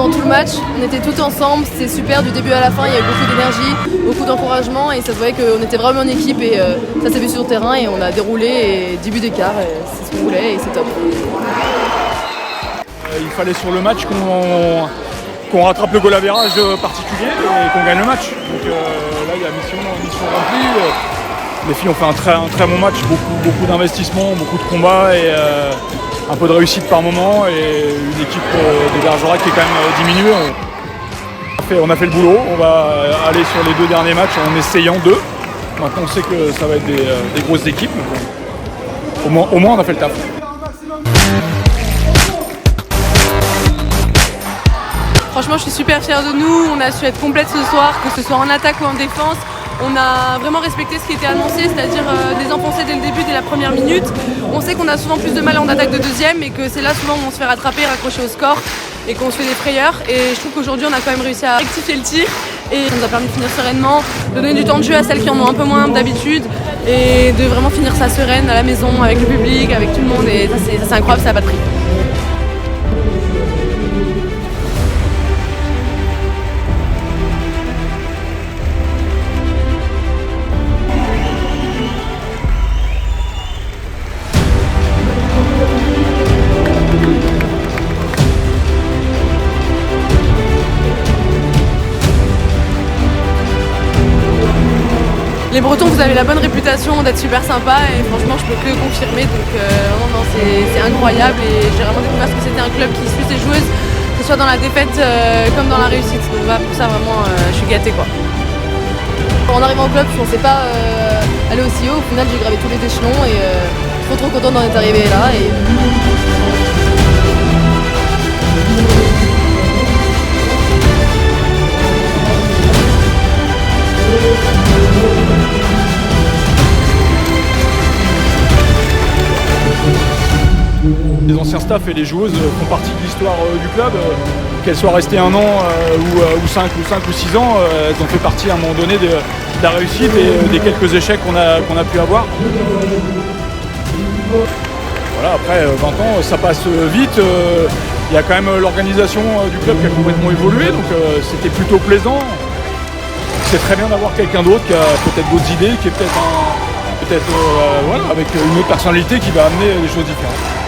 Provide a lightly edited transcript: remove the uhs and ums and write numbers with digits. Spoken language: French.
pendant tout le match, on était tous ensemble, c'était super du début à la fin, il y a eu beaucoup d'énergie, beaucoup d'encouragement et ça se voyait qu'on était vraiment en équipe et ça s'est vu sur le terrain et on a déroulé et 10 buts d'écart, c'est ce qu'on voulait et c'est top. Il fallait sur le match qu'on rattrape le goal average particulier et qu'on gagne le match. Donc là il y a mission remplie. Les filles ont fait un très bon match, beaucoup d'investissement, beaucoup de combats et un peu de réussite par moment et une équipe de Bergerac qui est quand même diminuée. On a fait le boulot, on va aller sur les 2 derniers matchs en essayant 2. Maintenant on sait que ça va être des grosses équipes. Au moins on a fait le taf. Franchement, je suis super fière de nous. On a su être complète ce soir, que ce soit en attaque ou en défense. On a vraiment respecté ce qui était annoncé, c'est-à-dire désenfoncer dès le début, dès la première minute. On sait qu'on a souvent plus de mal en attaque de deuxième et que c'est là souvent où on se fait rattraper, raccrocher au score et qu'on se fait des frayeurs. Et je trouve qu'aujourd'hui, on a quand même réussi à rectifier le tir et ça nous a permis de finir sereinement, de donner du temps de jeu à celles qui en ont un peu moins d'habitude et de vraiment finir ça sereine à la maison, avec le public, avec tout le monde. Et ça, c'est incroyable, ça n'a pas de prix. Les Bretons, vous avez la bonne réputation d'être super sympa et franchement je peux que confirmer, donc non, c'est incroyable et j'ai vraiment découvert que c'était un club qui suit ses joueuses, que ce soit dans la défaite comme dans la réussite, donc voilà, pour ça vraiment je suis gâtée quoi. En arrivant au club je pensais pas aller aussi haut, au final j'ai gravé tous les échelons et trop contente d'en être arrivée là. Les anciens staffs et les joueuses font partie de l'histoire du club. Qu'elles soient restées 1 an ou 5 ou 6 ans, elles ont fait partie à un moment donné de la réussite et des quelques échecs qu'on a pu avoir. Voilà, après 20 ans, ça passe vite. Il y a quand même l'organisation du club qui a complètement évolué, donc c'était plutôt plaisant. C'est très bien d'avoir quelqu'un d'autre qui a peut-être d'autres idées, qui est peut-être avec une autre personnalité qui va amener des choses différentes.